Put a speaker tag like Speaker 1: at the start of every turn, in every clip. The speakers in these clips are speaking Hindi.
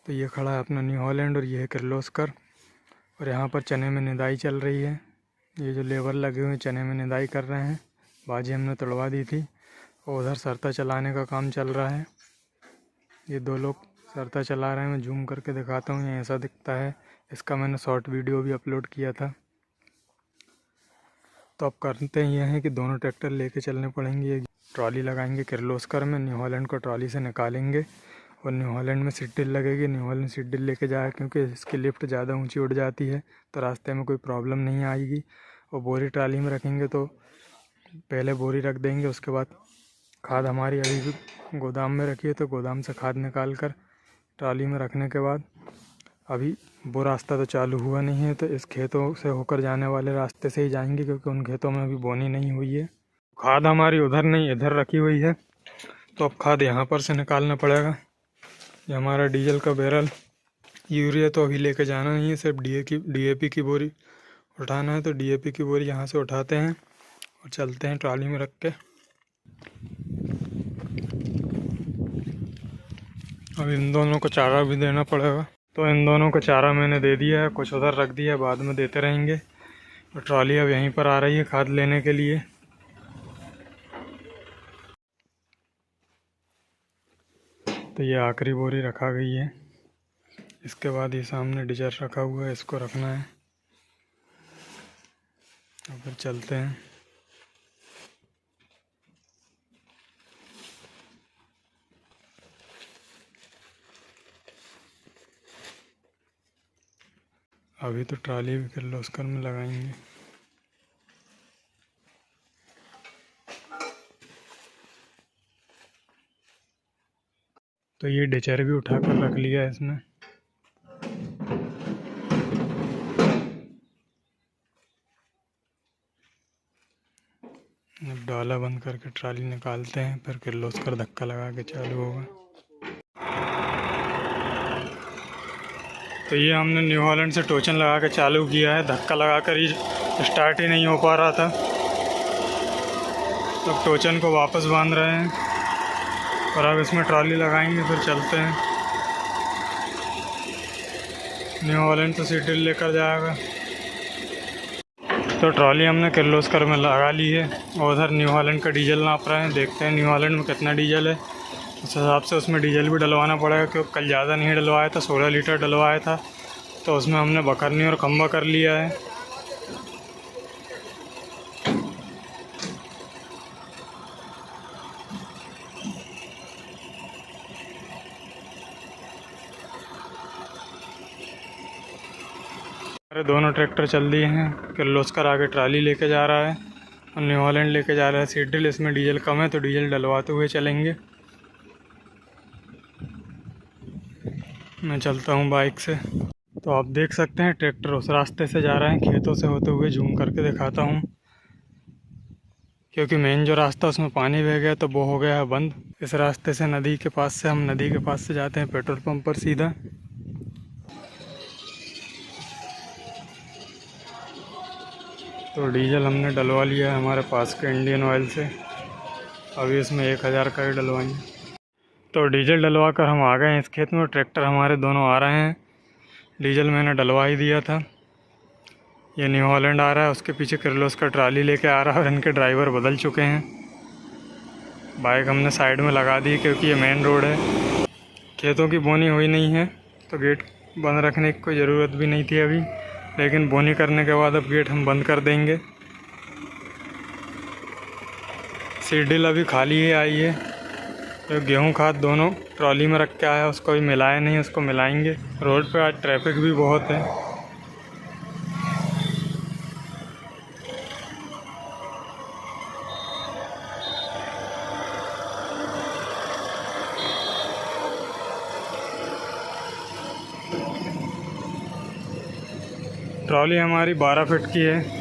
Speaker 1: तो ये खड़ा है अपना न्यू हॉलैंड और ये है किर्लोस्कर। और यहाँ पर चने में निदाई चल रही है। ये जो लेबर लगे हुए हैं चने में निदाई कर रहे हैं। बाजी हमने तोड़वा दी थी और उधर सरता चलाने का काम चल रहा है। ये दो लोग सरता चला रहे हैं। मैं जूम करके दिखाता हूँ, ये ऐसा दिखता है। इसका मैंने शॉर्ट वीडियो भी अपलोड किया था। तो अब करते हैं ये हैं कि दोनों ट्रैक्टर लेके चलने पड़ेंगे। ट्रॉली लगाएंगे किर्लोस्कर में, न्यू हॉलैंड को ट्रॉली से निकालेंगे और न्यू हॉलैंड में सीट ड्रिल लगेगी। न्यू हॉलैंड सीट ड्रिल लेके जाए क्योंकि इसकी लिफ्ट ज़्यादा ऊंची उड़ जाती है तो रास्ते में कोई प्रॉब्लम नहीं आएगी। और बोरी ट्राली में रखेंगे तो पहले बोरी रख देंगे, उसके बाद खाद हमारी अभी भी गोदाम में रखी है तो गोदाम से खाद निकाल कर ट्राली में रखने के बाद अभी वो रास्ता तो चालू हुआ नहीं है तो इस खेतों से होकर जाने वाले रास्ते से ही जाएंगे क्योंकि उन खेतों में अभी बोनी नहीं हुई है। खाद हमारी उधर नहीं इधर रखी हुई है तो अब खाद यहाँ पर से निकालना पड़ेगा। ये हमारा डीजल का बैरल, यूरिया तो अभी लेके जाना नहीं है, सिर्फ डीएपी की बोरी उठाना है। तो डीएपी की बोरी यहाँ से उठाते हैं और चलते हैं ट्राली में रख के। अब इन दोनों को चारा भी देना पड़ेगा तो इन दोनों को चारा मैंने दे दिया है, कुछ उधर रख दिया है, बाद में देते रहेंगे। और ट्रॉली अब यहीं पर आ रही है खाद लेने के लिए। तो ये आखिरी बोरी रखा गई है। इसके बाद ये सामने डीजल रखा हुआ है, इसको रखना है। और फिर चलते हैं। अभी तो ट्राली भी किर्लोस्कर में लगाएंगे। तो ये डिचर भी उठा कर रख लिया है इसमें। अब डाला बंद करके ट्राली निकालते हैं, फिर किर्लोस्कर धक्का लगा के चालू होगा। तो ये हमने न्यू हॉलैंड से टोचन लगा के चालू किया है, धक्का लगा कर ही स्टार्ट ही नहीं हो पा रहा था। तो टोचन को वापस बांध रहे हैं और अब इसमें ट्रॉली लगाएंगे, फिर चलते हैं। न्यू हॉलैंड तो सीट ड्रिल लेकर जाएगा। तो ट्रॉली हमने किर्लोस्कर में लगा ली है और उधर न्यू हॉलैंड का डीजल नाप रहे हैं। देखते हैं न्यू हॉलैंड में कितना डीजल है, उस हिसाब से उसमें डीजल भी डलवाना पड़ेगा क्योंकि कल ज़्यादा नहीं डलवाया था, 16 लीटर डलवाया था। तो उसमें हमने बकरनी और खंबा कर लिया है। हमारे दोनों ट्रैक्टर चल दिए हैं। किर्लोस्कर आगे ट्राली लेके जा रहा है और न्यू हॉलैंड लेके जा रहा है सीट ड्रिल। इसमें डीजल कम है तो डीजल डलवाते हुए चलेंगे। मैं चलता हूँ बाइक से। तो आप देख सकते हैं ट्रैक्टर उस रास्ते से जा रहे हैं, खेतों से होते हुए। जूम करके दिखाता हूँ क्योंकि मेन जो रास्ता उसमें पानी बह गया तो वो हो गया है बंद। इस रास्ते से नदी के पास से हम नदी के पास से जाते हैं पेट्रोल पंप पर सीधा। तो डीजल हमने डलवा लिया है हमारे पास के इंडियन ऑयल से। अभी इसमें 1000 का ही डलवाएंगे। तो डीजल डलवा कर हम आ गए हैं इस खेत में। ट्रैक्टर हमारे दोनों आ रहे हैं। डीजल मैंने डलवा ही दिया था। ये न्यू हॉलैंड आ रहा है, उसके पीछे किर्लोस्कर ट्राली लेके आ रहा है और इनके ड्राइवर बदल चुके हैं। बाइक हमने साइड में लगा दी क्योंकि ये मेन रोड है। खेतों की बोनी हुई नहीं है तो गेट बंद रखने की कोई ज़रूरत भी नहीं थी अभी, लेकिन बोनी करने के बाद अब गेट हम बंद कर देंगे। सीट ड्रिल अभी खाली ही आई है। तो गेहूं खाद दोनों ट्रॉली में रख के आया, उसको भी मिलाया नहीं, उसको मिलाएंगे। रोड पे आज ट्रैफिक भी बहुत है। ट्रॉली हमारी 12 फीट की है।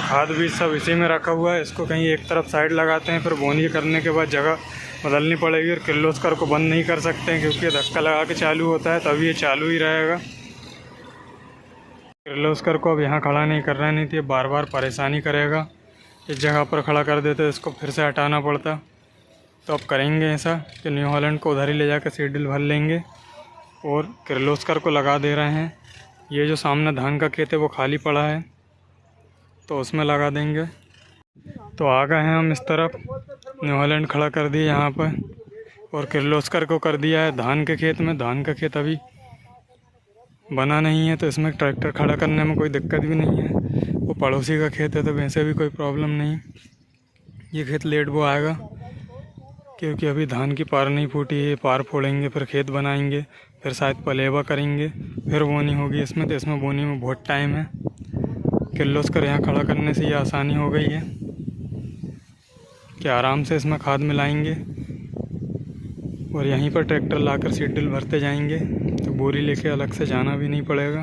Speaker 1: खाद भी सब इसी में रखा हुआ है। इसको कहीं एक तरफ साइड लगाते हैं, फिर बोनी करने के बाद जगह बदलनी पड़ेगी। और किर्लोस्कर को बंद नहीं कर सकते हैं क्योंकि धक्का लगा के चालू होता है, तभी ये चालू ही रहेगा। किर्लोस्कर को अब यहाँ खड़ा नहीं करना, नहीं तो ये बार बार परेशानी करेगा। इस जगह पर खड़ा कर देते इसको फिर से हटाना पड़ता। तो अब करेंगे ऐसा कि न्यू हॉलैंड को उधर ही ले जाकर सीड ड्रिल भर लेंगे और किर्लोस्कर को लगा दे रहे हैं। ये जो सामने धान का खेत है वो खाली पड़ा है तो उसमें लगा देंगे। तो आ गए हैं हम इस तरफ, न्यू हॉलैंड खड़ा कर दिए यहाँ पर और किर्लोस्कर को कर दिया है धान के खेत में। धान का खेत अभी बना नहीं है तो इसमें ट्रैक्टर खड़ा करने में कोई दिक्कत भी नहीं है। वो पड़ोसी का खेत है तो वैसे भी कोई प्रॉब्लम नहीं। ये खेत लेट वो आएगा क्योंकि अभी धान की पार नहीं फूटी है। पार फोड़ेंगे फिर खेत बनाएंगे, फिर शायद पलेवा करेंगे, फिर बोनी होगी इसमें। तो इसमें बोनी में बहुत टाइम है। किर्लोस्कर यहाँ खड़ा करने से ये आसानी हो गई है कि आराम से इसमें खाद मिलाएंगे और यहीं पर ट्रैक्टर लाकर सीड ड्रिल भरते जाएंगे। तो बोरी लेके अलग से जाना भी नहीं पड़ेगा।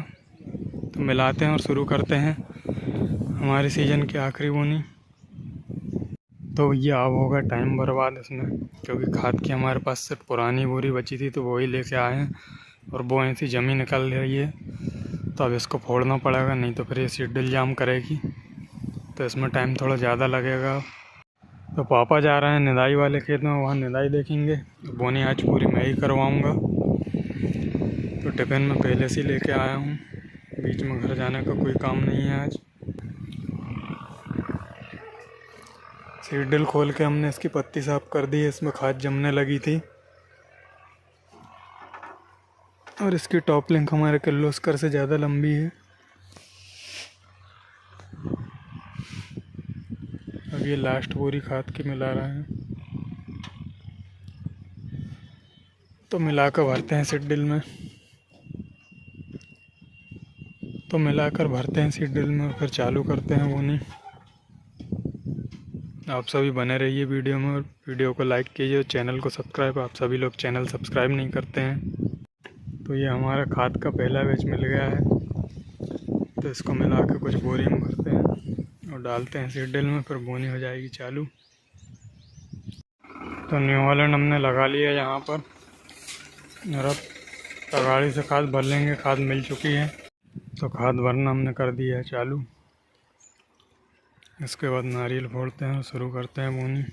Speaker 1: तो मिलाते हैं और शुरू करते हैं हमारे सीज़न की आखिरी बोनी। तो ये अब होगा टाइम बर्बाद इसमें, क्योंकि खाद की हमारे पास सिर्फ पुरानी बोरी बची थी तो वही लेके आए हैं और वो ऐसी जमी निकल रही है। तो अब इसको फोड़ना पड़ेगा, नहीं तो फिर ये सीड ड्रिल जाम करेगी। तो इसमें टाइम थोड़ा ज़्यादा लगेगा। तो पापा जा रहे हैं निदाई वाले खेत में, वहाँ निदाई देखेंगे। बोनी आज पूरी मैं ही करवाऊँगा। तो टिफ़िन में पहले से लेके आया हूँ, बीच में घर जाने का कोई काम नहीं है आज। सीड ड्रिल खोल के हमने इसकी पत्ती साफ कर दी है, इसमें खाद जमने लगी थी। और इसकी टॉप लिंक हमारे किर्लोस्कर से ज़्यादा लंबी है। अब ये लास्ट बोरी खाद की मिला रहा है, तो मिलाकर भरते हैं सीड ड्रिल में। तो मिलाकर भरते हैं सीड ड्रिल में और फिर चालू करते हैं बोनी। आप सभी बने रहिए वीडियो में और वीडियो को लाइक कीजिए और चैनल को सब्सक्राइब। आप सभी लोग चैनल सब्सक्राइब नहीं करते हैं। तो ये हमारा खाद का पहला बैच मिल गया है, तो इसको मिला के कुछ बोरी में भरते हैं और डालते हैं सीड ड्रिल में, फिर बोनी हो जाएगी चालू। तो न्यू हॉलैंड हमने लगा लिया यहाँ पर और अब तगाड़ी से खाद भर लेंगे। खाद मिल चुकी है तो खाद भरना हमने कर दिया है चालू। इसके बाद नारियल फोड़ते हैं और शुरू करते हैं बोनी।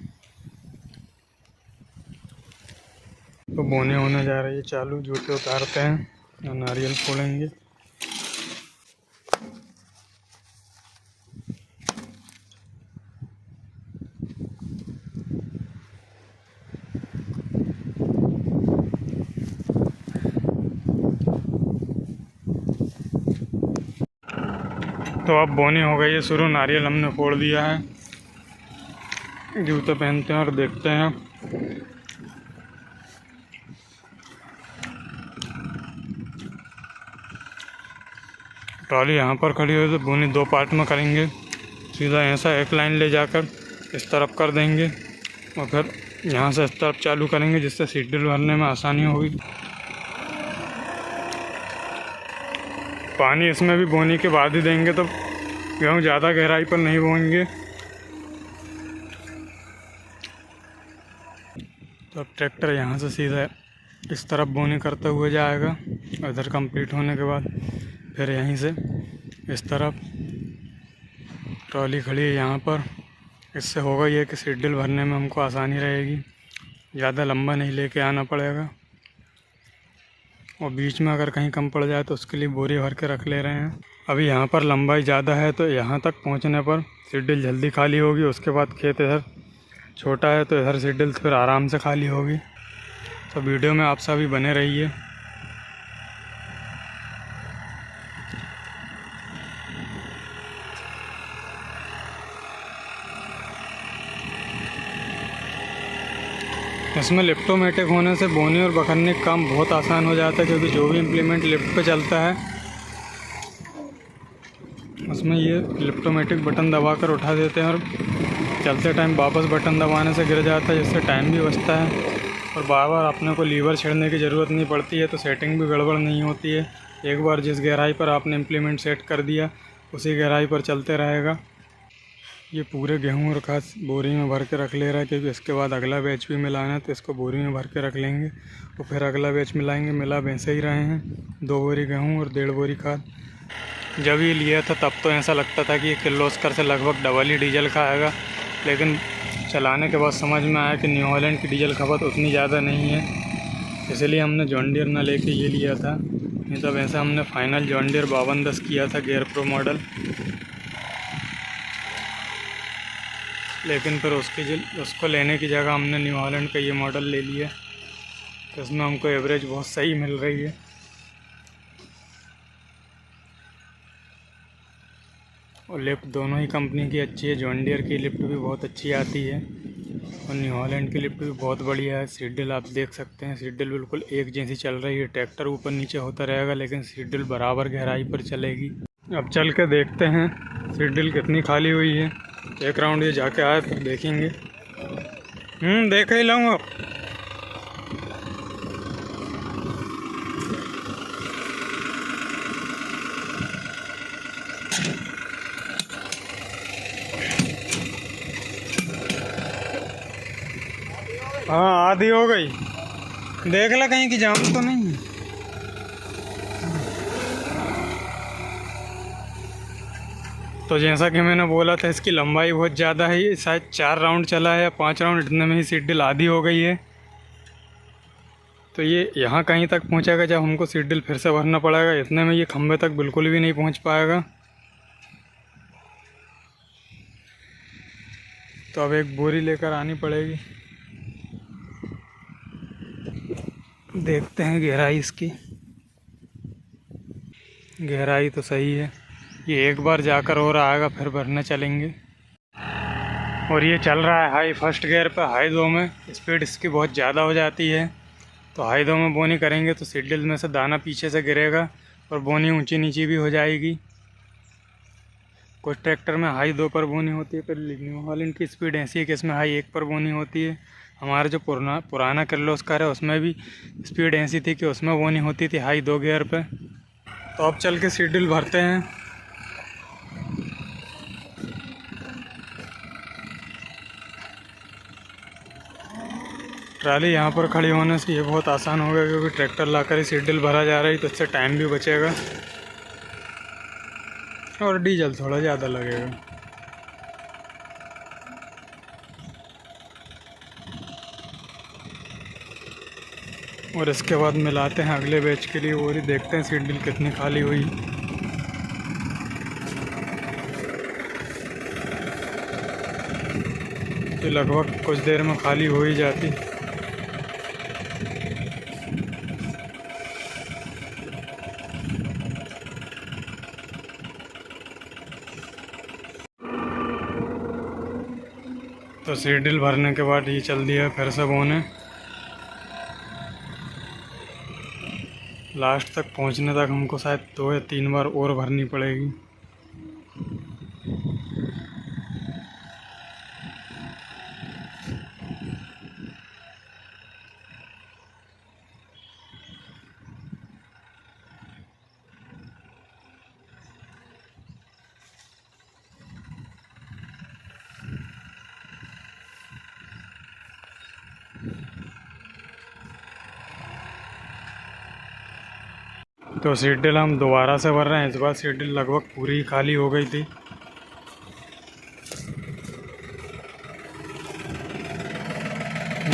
Speaker 1: तो बोनी होने जा रही है चालू। जूते उतारते हैं और नारियल फोड़ेंगे। तो अब बोनी हो गई है शुरू। नारियल हमने फोड़ दिया है। जूते पहनते हैं और देखते हैं। ट्रॉली यहाँ पर खड़ी हुई तो बोनी दो पार्ट में करेंगे। सीधा ऐसा एक लाइन ले जाकर इस तरफ कर देंगे और फिर यहाँ से इस तरफ चालू करेंगे, जिससे सीड ड्रिल भरने में आसानी होगी। पानी इसमें भी बोनी के बाद ही देंगे तो गेहूँ ज़्यादा गहराई पर नहीं बोएंगे। तो अब ट्रैक्टर यहाँ से सीधा इस तरफ बोनी करते हुए जाएगा। इधर कंप्लीट होने के बाद फिर यहीं से इस तरफ ट्रॉली खड़ी है यहाँ पर। इससे होगा ये कि सीड ड्रिल भरने में हमको आसानी रहेगी, ज़्यादा लंबा नहीं लेके आना पड़ेगा। और बीच में अगर कहीं कम पड़ जाए तो उसके लिए बोरी भर के रख ले रहे हैं। अभी यहाँ पर लंबाई ज़्यादा है तो यहाँ तक पहुँचने पर सीड ड्रिल जल्दी खाली होगी। उसके बाद खेत इधर छोटा है तो इधर सीड ड्रिल फिर आराम से खाली होगी। तो वीडियो में आप सभी बने रहिए। इसमें लिफ्टोमेटिक होने से बोनी और बखरने का काम बहुत आसान हो जाता है, क्योंकि जो भी इम्प्लीमेंट लिफ्ट पे चलता है उसमें ये लिफ्टोमेटिक बटन दबाकर उठा देते हैं और चलते टाइम वापस बटन दबाने से गिर जाता है, जिससे टाइम भी बचता है और बार बार अपने को लीवर छेड़ने की ज़रूरत नहीं पड़ती है। तो सेटिंग भी गड़बड़ नहीं होती है। एक बार जिस गहराई पर आपने इम्प्लीमेंट सेट कर दिया उसी गहराई पर चलते रहेगा। ये पूरे गेहूँ और खाद बोरी में भर के रख ले रहा है, क्योंकि इसके बाद अगला बैच भी मिलाना है। तो इसको बोरी में भर के रख लेंगे और फिर अगला बैच मिलाएंगे। मिला वैसे ही रहे हैं, 2 बोरी गेहूँ और 1.5 बोरी खाद। जब ये लिया था तब तो ऐसा लगता था कि ये किर्लोस्कर से लगभग डबल ही डीजल खाएगा, लेकिन चलाने के बाद समझ में आया कि न्यू हॉलैंड की डीजल खपत उतनी ज़्यादा नहीं है, इसलिए हमने जॉन डियर ना लेके ये लिया था। नहीं तो वैसे हमने फाइनल जॉन डियर 5210 किया था गियर प्रो मॉडल, लेकिन फिर उसको लेने की जगह हमने न्यू हॉलैंड का ये मॉडल ले लिया। तो इसमें हमको एवरेज बहुत सही मिल रही है। और लिफ्ट दोनों ही कंपनी की अच्छी है। जॉन डियर की लिफ्ट भी बहुत अच्छी आती है और न्यू हॉलैंड की लिफ्ट भी बहुत बढ़िया है। सीट डिल आप देख सकते हैं, सीट डिल बिल्कुल एक जैसी चल रही है। ट्रैक्टर ऊपर नीचे होता रहेगा लेकिन सीट डिल बराबर गहराई पर चलेगी। अब चल के देखते हैं सीट डिल कितनी खाली हुई है। एक राउंड ये जाके आए फिर देखेंगे। देख ही लूँगा। हाँ आधी हो गई, देख ला कहीं की जाम तो नहीं है। तो जैसा कि मैंने बोला था इसकी लंबाई बहुत ज़्यादा है। शायद 4 राउंड चला है या 5 राउंड, इतने में ही सीट डिल आधी हो गई है। तो ये यहाँ कहीं तक पहुँचेगा जब हमको सीट डिल फिर से भरना पड़ेगा। इतने में ये खंभे तक बिल्कुल भी नहीं पहुँच पाएगा। तो अब एक बोरी लेकर आनी पड़ेगी। देखते हैं गहराई इसकी। गहराई तो सही है। ये एक बार जाकर और आएगा फिर भरने चलेंगे। और ये चल रहा है हाई फर्स्ट गियर पर। हाई 2 में स्पीड इसकी बहुत ज़्यादा हो जाती है। तो हाई 2 में बोनी करेंगे तो सीट डिल में से दाना पीछे से गिरेगा और बोनी ऊंची नीची भी हो जाएगी। कुछ ट्रैक्टर में हाई 2 पर बोनी होती है, पर न्यू हॉलैंड की स्पीड ऐसी है कि इसमें हाई 1 पर बोनी होती है। हमारा जो पुराना किर्लोस्कर है उसमें भी स्पीड ऐसी थी कि उसमें बोनी होती थी हाई 2 गियर पे। तो अब चल के सीट डिल भरते हैं। ट्राली यहाँ पर खड़ी होने से ये बहुत आसान हो गया, क्योंकि ट्रैक्टर लाकर ही सीट डिल भरा जा रहा है। तो इससे टाइम भी बचेगा और डीजल थोड़ा ज़्यादा लगेगा। और इसके बाद मिलाते हैं अगले बैच के लिए और ही देखते हैं सीट डिल कितनी खाली हुई। तो लगभग कुछ देर में खाली हो ही जाती। तो सीट डिल भरने के बाद ये चल दिया फिर से बोने। लास्ट तक पहुंचने तक हमको शायद 2 या 3 बार और भरनी पड़ेगी। तो सीट डिल हम दोबारा से भर रहे हैं। इस बार सीट डिल लगभग पूरी खाली हो गई थी।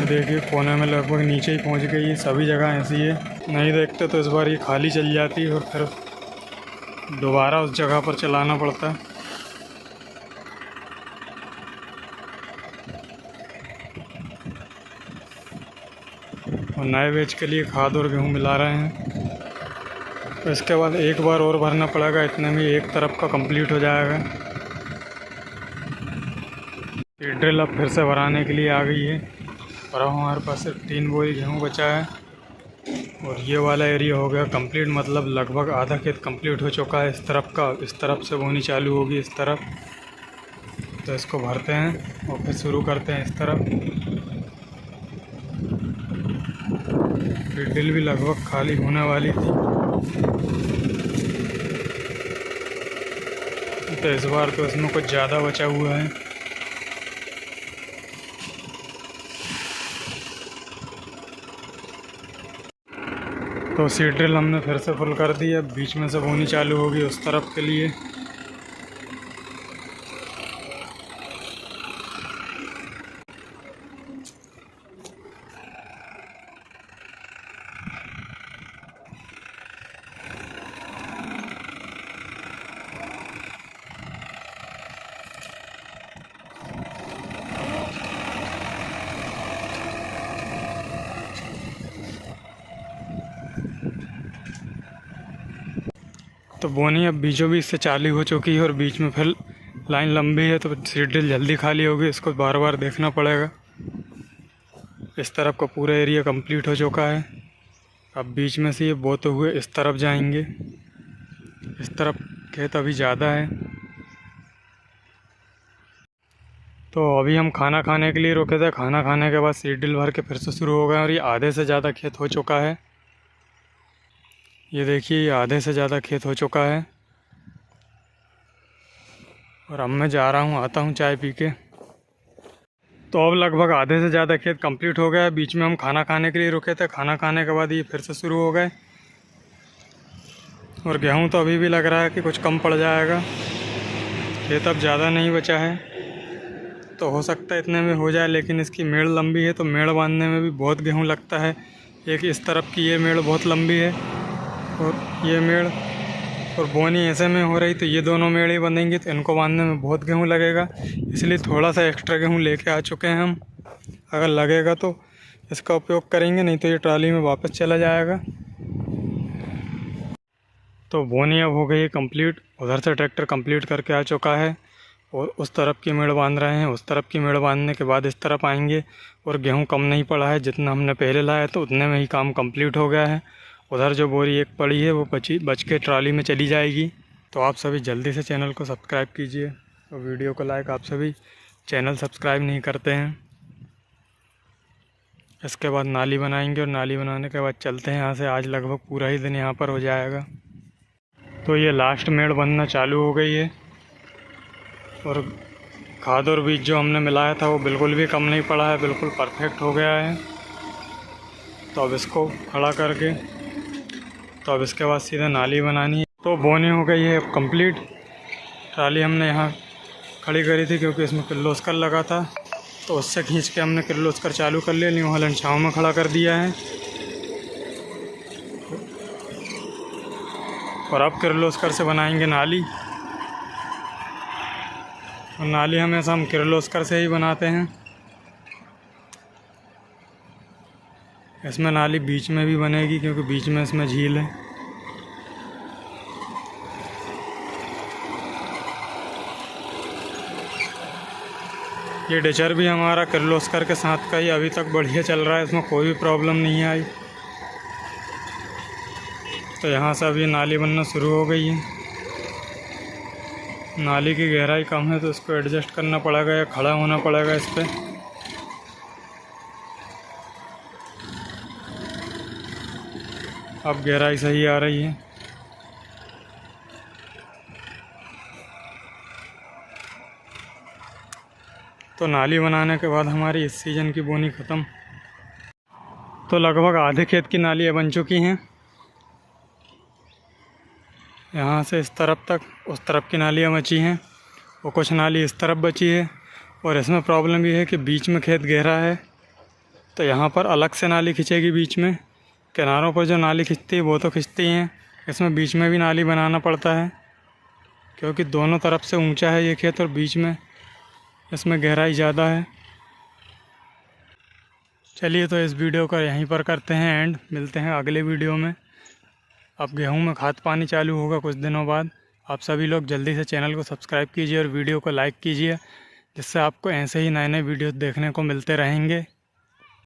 Speaker 1: देखिए कोने में लगभग नीचे ही पहुंच गई है। सभी जगह ऐसी है, नहीं देखते तो इस बार ये खाली चली जाती है और फिर दोबारा उस जगह पर चलाना पड़ता है। और नए बैच के लिए खाद और गेहूँ मिला रहे हैं। तो इसके बाद एक बार और भरना पड़ेगा, इतने में एक तरफ का कंप्लीट हो जाएगा। ये ड्रिल अब फिर से भराने के लिए आ गई है और अब हमारे पास सिर्फ 3 बोरी गेहूँ बचा है और ये वाला एरिया हो गया कंप्लीट। मतलब लगभग आधा खेत कंप्लीट हो चुका है। इस तरफ का, इस तरफ से बोनी चालू होगी इस तरफ। तो इसको भरते हैं और फिर शुरू करते हैं इस तरफ। ड्रिल भी लगभग खाली होने वाली थी। तो इस बार तो इसमें कुछ ज़्यादा बचा हुआ है। तो सीट ड्रिल हमने फिर से फुल कर दी है। बीच में से बोनी चालू होगी उस तरफ के लिए। तो बोनी अब बीचों बीच से चालू हो चुकी है और बीच में फिर लाइन लंबी है तो सीट ड्रिल जल्दी खाली होगी, इसको बार बार देखना पड़ेगा। इस तरफ का पूरा एरिया कंप्लीट हो चुका है। अब बीच में से ये बोते हुए इस तरफ जाएंगे। इस तरफ खेत अभी ज़्यादा है। तो अभी हम खाना खाने के लिए रुके थे। खाना खाने के बाद सीट ड्रिल भर के फिर से शुरू हो गए और ये आधे से ज़्यादा खेत हो चुका है। ये देखिए, ये आधे से ज़्यादा खेत हो चुका है। और अब मैं जा रहा हूँ, आता हूँ चाय पी के। तो अब लगभग आधे से ज़्यादा खेत कंप्लीट हो गया है। बीच में हम खाना खाने के लिए रुके थे। खाना खाने के बाद ये फिर से शुरू हो गए। और गेहूँ तो अभी भी लग रहा है कि कुछ कम पड़ जाएगा। खेत अब ज़्यादा नहीं बचा है, तो हो सकता है इतने में हो जाए, लेकिन इसकी मेड़ लंबी है तो मेड़ बांधने में भी बहुत गेहूँ लगता है। एक इस तरफ की ये मेड़ बहुत लंबी है और ये मेड़, और बोनी ऐसे में हो रही तो ये दोनों मेड़े बंधेंगे तो इनको बांधने में बहुत गेहूँ लगेगा। इसलिए थोड़ा सा एक्स्ट्रा गेहूँ लेके आ चुके हैं हम। अगर लगेगा तो इसका उपयोग करेंगे, नहीं तो ये ट्रॉली में वापस चला जाएगा। तो बोनी अब हो गई है कंप्लीट। उधर से ट्रैक्टर कंप्लीट करके आ चुका है और उस तरफ की मेड़ बांध रहे हैं। उस तरफ की मेड़ बांधने के बाद इस तरफ आएंगे। और गेहूँ कम नहीं पड़ा है, जितना हमने पहले लाया तो उतने में ही काम कंप्लीट हो गया है। उधर जो बोरी एक पड़ी है वो बच के ट्रॉली में चली जाएगी। तो आप सभी जल्दी से चैनल को सब्सक्राइब कीजिए और वीडियो को लाइक। आप सभी चैनल सब्सक्राइब नहीं करते हैं। इसके बाद नाली बनाएंगे और नाली बनाने के बाद चलते हैं यहाँ से। आज लगभग पूरा ही दिन यहाँ पर हो जाएगा। तो ये लास्ट मेड़ बनना चालू हो गई है और खाद और बीज जो हमने मिलाया था वो बिल्कुल भी कम नहीं पड़ा है, बिल्कुल परफेक्ट हो गया है। तो अब इसको खड़ा करके, तो अब इसके बाद सीधा नाली बनानी है। तो बोनी हो गई है अब कंप्लीट। ट्राली हमने यहाँ खड़ी करी थी क्योंकि इसमें किर्लोस्कर लगा था, तो उससे खींच के हमने किर्लोस्कर चालू कर लिया। न्यू हॉलैंड छाँव में खड़ा कर दिया है और अब किर्लोस्कर से बनाएंगे नाली। और नाली हमेशा हम किर्लोस्कर से ही बनाते हैं। इसमें नाली बीच में भी बनेगी क्योंकि बीच में इसमें झील है। ये डिचर भी हमारा किर्लोस्कर के साथ का ही अभी तक बढ़िया चल रहा है, इसमें कोई भी प्रॉब्लम नहीं आई। तो यहाँ से अभी नाली बनना शुरू हो गई है। नाली की गहराई कम है तो इसको एडजस्ट करना पड़ेगा या खड़ा होना पड़ेगा इस पर। अब गहराई सही आ रही है। तो नाली बनाने के बाद हमारी इस सीज़न की बोनी ख़त्म। तो लगभग आधे खेत की नालियाँ बन चुकी हैं। यहाँ से इस तरफ तक, उस तरफ की नालियाँ बची हैं और कुछ नाली इस तरफ बची है। और इसमें प्रॉब्लम ये है कि बीच में खेत गहरा है तो यहाँ पर अलग से नाली खींचेगी। बीच में किनारों पर जो नाली खींचती है वो तो खींचती हैं, इसमें बीच में भी नाली बनाना पड़ता है क्योंकि दोनों तरफ से ऊंचा है ये खेत और बीच में इसमें गहराई ज़्यादा है। चलिए तो इस वीडियो को यहीं पर करते हैं एंड, मिलते हैं अगले वीडियो में। अब गेहूं में खाद पानी चालू होगा कुछ दिनों बाद। आप सभी लोग जल्दी से चैनल को सब्सक्राइब कीजिए और वीडियो को लाइक कीजिए, जिससे आपको ऐसे ही नए नए वीडियोस देखने को मिलते रहेंगे।